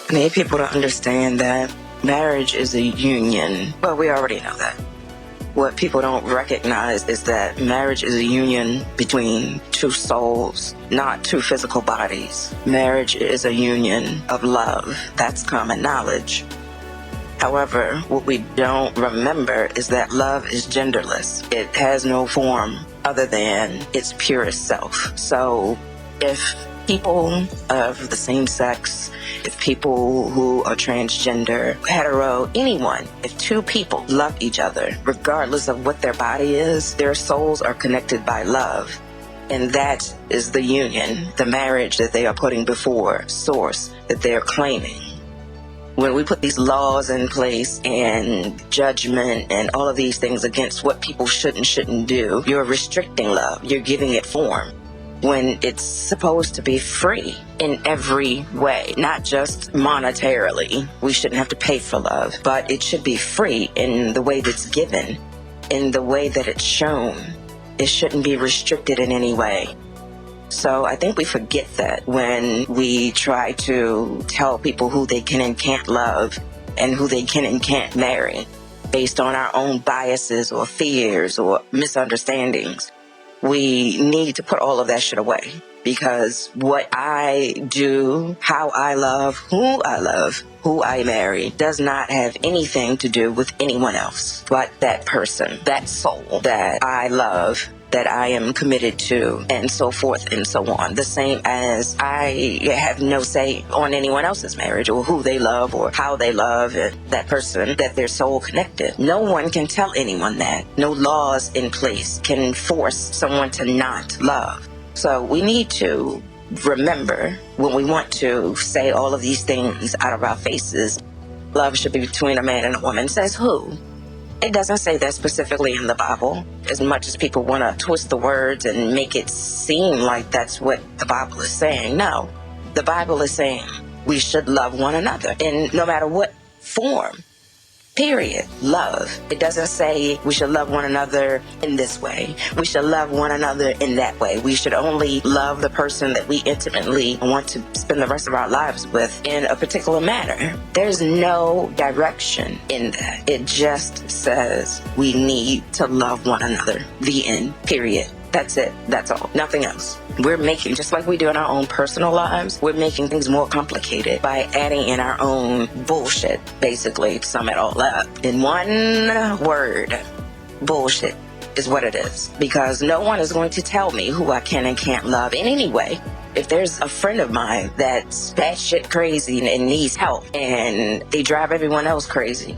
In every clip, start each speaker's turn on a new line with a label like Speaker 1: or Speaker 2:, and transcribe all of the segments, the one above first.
Speaker 1: I need people to understand that marriage is a union. Well, we already know that. What people don't recognize is that marriage is a union between two souls, not two physical bodies. Marriage is a union of love. That's common knowledge. However, what we don't remember is that love is genderless. It has no form other than its purest self. So if people of the same sex, if people who are transgender, hetero, anyone, if two people love each other, regardless of what their body is, their souls are connected by love. And that is the union, the marriage that they are putting before source, that they're claiming. When we put these laws in place and judgment and all of these things against what people should and shouldn't do, you're restricting love. You're giving it form when it's supposed to be free in every way, not just monetarily. We shouldn't have to pay for love, but it should be free in the way that's given, in the way that it's shown. It shouldn't be restricted in any way. So I think we forget that when we try to tell people who they can and can't love and who they can and can't marry based on our own biases or fears or misunderstandings. We need to put all of that shit away, because what I do, how I love, who I marry, does not have anything to do with anyone else but that person, that soul that I love, that I am committed to, and so forth and so on. The same as I have no say on anyone else's marriage or who they love or how they love that person, that they're soul connected. No one can tell anyone that. No laws in place can force someone to not love. So we need to remember, when we want to say all of these things out of our faces, love should be between a man and a woman. Says who? It doesn't say that specifically in the Bible, as much as people want to twist the words and make it seem like that's what the Bible is saying. No, the Bible is saying we should love one another in no matter what form. Period. Love. It doesn't say we should love one another in this way. We should love one another in that way. We should only love the person that we intimately want to spend the rest of our lives with in a particular manner. There's no direction in that. It just says we need to love one another. The end. Period. That's it. That's all. Nothing else. We're making, just like we do in our own personal lives, we're making things more complicated by adding in our own bullshit, basically, to sum it all up. In one word, bullshit is what it is. Because no one is going to tell me who I can and can't love in any way. If there's a friend of mine that's batshit crazy and needs help and they drive everyone else crazy,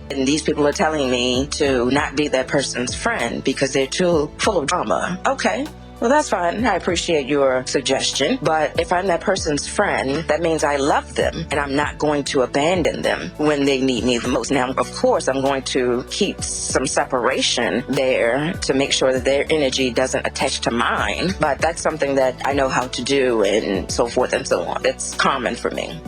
Speaker 1: and these people are telling me to not be that person's friend because they're too full of drama. Okay, well, that's fine. I appreciate your suggestion. But if I'm that person's friend, that means I love them and I'm not going to abandon them when they need me the most. Now, of course, I'm going to keep some separation there to make sure that their energy doesn't attach to mine. But that's something that I know how to do and so forth and so on. It's common for me.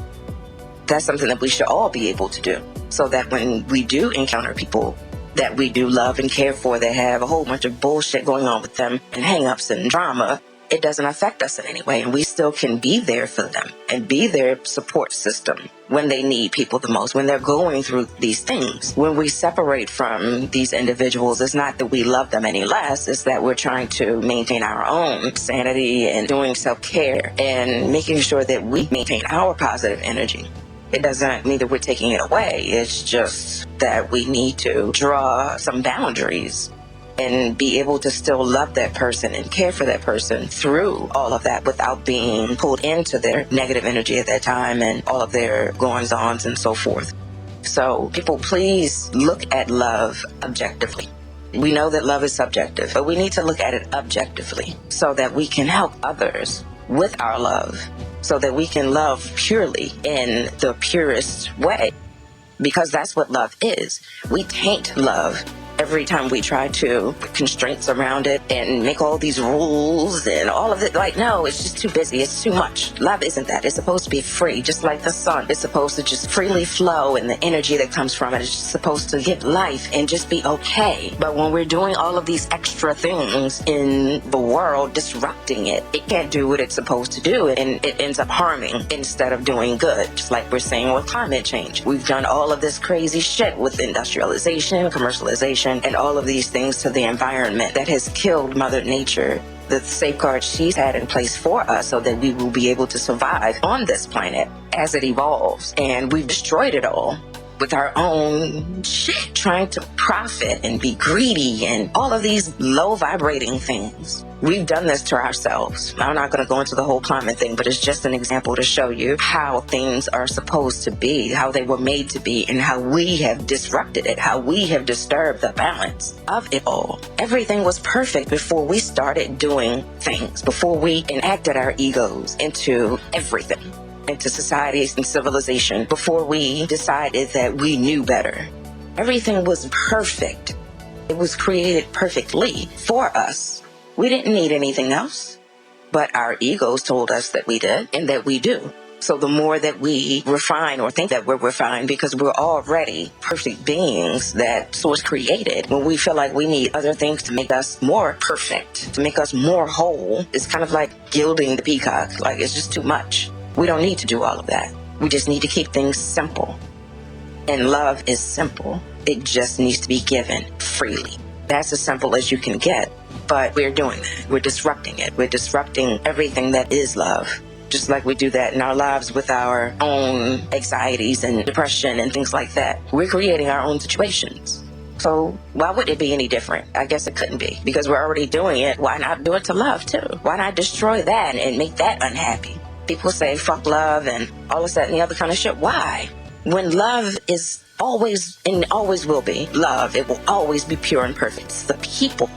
Speaker 1: That's something that we should all be able to do, so that when we do encounter people that we do love and care for, that have a whole bunch of bullshit going on with them and hang-ups and drama, it doesn't affect us in any way, and we still can be there for them and be their support system when they need people the most, when they're going through these things. When we separate from these individuals, it's not that we love them any less, it's that we're trying to maintain our own sanity and doing self-care and making sure that we maintain our positive energy. It doesn't mean that we're taking it away. It's just that we need to draw some boundaries and be able to still love that person and care for that person through all of that without being pulled into their negative energy at that time and all of their goings-ons and so forth. So people, please look at love objectively. We know that love is subjective, but we need to look at it objectively so that we can help others with our love, so that we can love purely in the purest way, because that's what love is. We taint love Every time we try to put constraints around it and make all these rules and all of it, like, no, it's just too busy. It's too much. Love isn't that. It's supposed to be free, just like the sun. It's supposed to just freely flow, and the energy that comes from it is just supposed to give life and just be okay. But when we're doing all of these extra things in the world, disrupting it, it can't do what it's supposed to do, and it ends up harming instead of doing good. Just like we're saying with climate change. We've done all of this crazy shit with industrialization, commercialization, and all of these things to the environment that has killed Mother Nature, the safeguards she's had in place for us so that we will be able to survive on this planet as it evolves. And we've destroyed it all with our own shit, trying to profit and be greedy and all of these low vibrating things. We've done this to ourselves. I'm not going to go into the whole climate thing, but it's just an example to show you how things are supposed to be, how they were made to be, and how we have disrupted it, how we have disturbed the balance of it all. Everything was perfect before we started doing things, before we enacted our egos into everything, into societies and civilization, before we decided that we knew better. Everything was perfect. It was created perfectly for us. We didn't need anything else, but our egos told us that we did and that we do. So the more that we refine or think that we're refined, because we're already perfect beings that Source created, when we feel like we need other things to make us more perfect, to make us more whole, it's kind of like gilding the peacock. Like, it's just too much. We don't need to do all of that. We just need to keep things simple. And love is simple. It just needs to be given freely. That's as simple as you can get. But we're doing that. We're disrupting it. We're disrupting everything that is love. Just like we do that in our lives with our own anxieties and depression and things like that. We're creating our own situations. So why would it be any different? I guess it couldn't be, because we're already doing it. Why not do it to love too? Why not destroy that and make that unhappy? People say fuck love and all of that and the other kind of shit. Why? When love is always and always will be love, it will always be pure and perfect. It's the people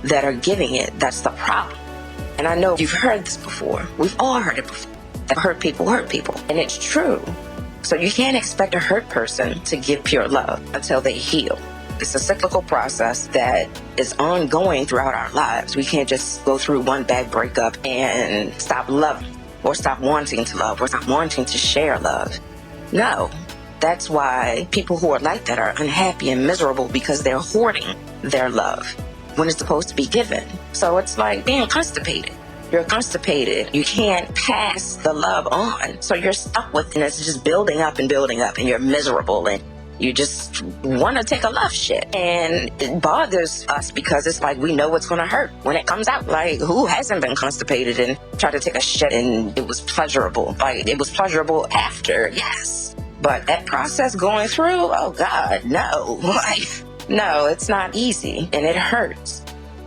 Speaker 1: that are giving it that's the problem. And I know you've heard this before. We've all heard it before. That hurt people. And it's true. So you can't expect a hurt person to give pure love until they heal. It's a cyclical process that is ongoing throughout our lives. We can't just go through one bad breakup and stop loving, or stop wanting to love, or stop wanting to share love. No. That's why people who are like that are unhappy and miserable, because they're hoarding their love when it's supposed to be given. So it's like being constipated. You're constipated. You can't pass the love on. So you're stuck with it, and it's just building up, and you're miserable, and you just want to take a love shit. And it bothers us because it's like we know what's going to hurt when it comes out. Like, who hasn't been constipated and tried to take a shit and it was pleasurable? Like, it was pleasurable after, yes. But that process going through, oh God, no. Like, no, it's not easy, and it hurts.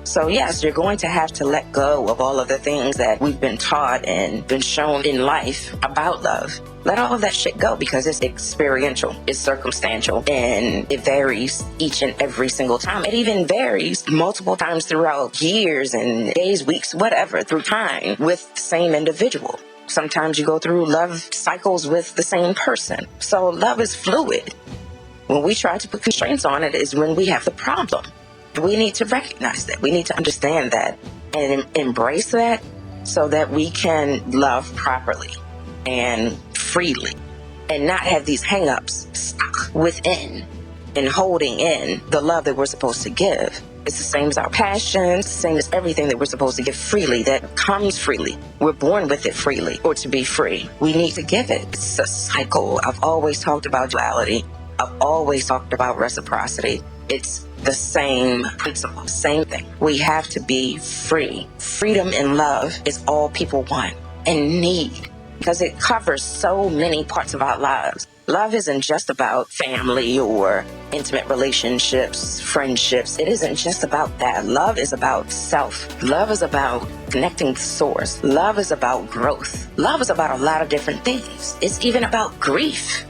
Speaker 1: So yes, you're going to have to let go of all of the things that we've been taught and been shown in life about love. Let all of that shit go, because it's experiential, it's circumstantial, and it varies each and every single time. It even varies multiple times throughout years and days, weeks, whatever, through time with the same individual. Sometimes you go through love cycles with the same person. So love is fluid. When we try to put constraints on it is when we have the problem. We need to recognize that. We need to understand that and embrace that so that we can love properly and freely and not have these hang-ups stuck within and holding in the love that we're supposed to give. It's the same as our passions, the same as everything that we're supposed to give freely, that comes freely. We're born with it freely, or to be free. We need to give it. It's a cycle. I've always talked about duality. I've always talked about reciprocity. It's the same principle, same thing. We have to be free. Freedom and love is all people want and need, because it covers so many parts of our lives. Love isn't just about family or intimate relationships, friendships. It isn't just about that. Love is about self. Love is about connecting to source. Love is about growth. Love is about a lot of different things. It's even about grief.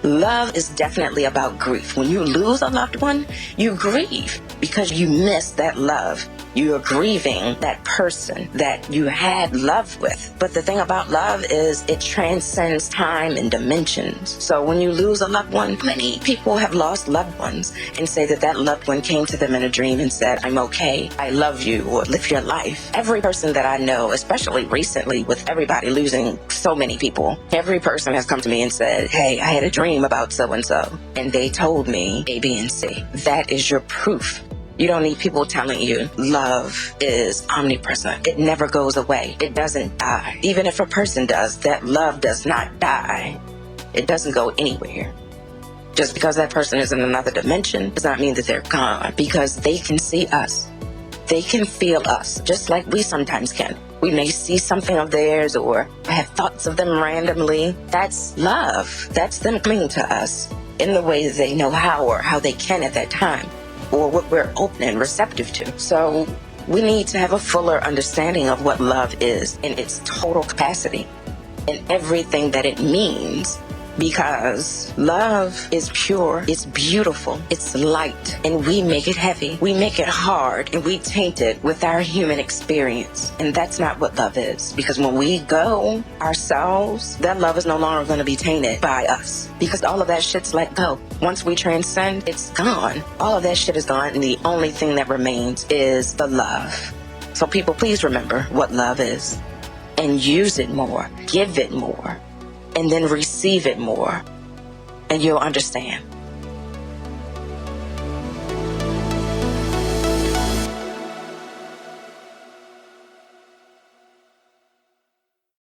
Speaker 1: Love is definitely about grief. When you lose a loved one, you grieve because you miss that love. You're grieving that person that you had love with. But the thing about love is it transcends time and dimensions. So when you lose a loved one, many people have lost loved ones and say that that loved one came to them in a dream and said, I'm okay, I love you, or live your life. Every person that I know, especially recently with everybody losing so many people, every person has come to me and said, hey, I had a dream about so-and-so, and they told me A, B, and C. That is your proof. You don't need people telling you love is omnipresent. It never goes away. It doesn't die. Even if a person does, that love does not die. It doesn't go anywhere. Just because that person is in another dimension does not mean that they're gone, because they can see us. They can feel us, just like we sometimes can. We may see something of theirs or have thoughts of them randomly. That's love. That's them coming to us in the way that they know how or how they can at that time, or what we're open and receptive to. So we need to have a fuller understanding of what love is in its total capacity and everything that it means, because love is pure, it's beautiful, it's light, and we make it heavy. We make it hard, and we taint it with our human experience. And that's not what love is, because when we go ourselves, that love is no longer going to be tainted by us, because all of that shit's let go. Once we transcend, it's gone. All of that shit is gone, and the only thing that remains is the love. So people, please remember what love is and use it more, give it more, and then receive it more, and you'll understand.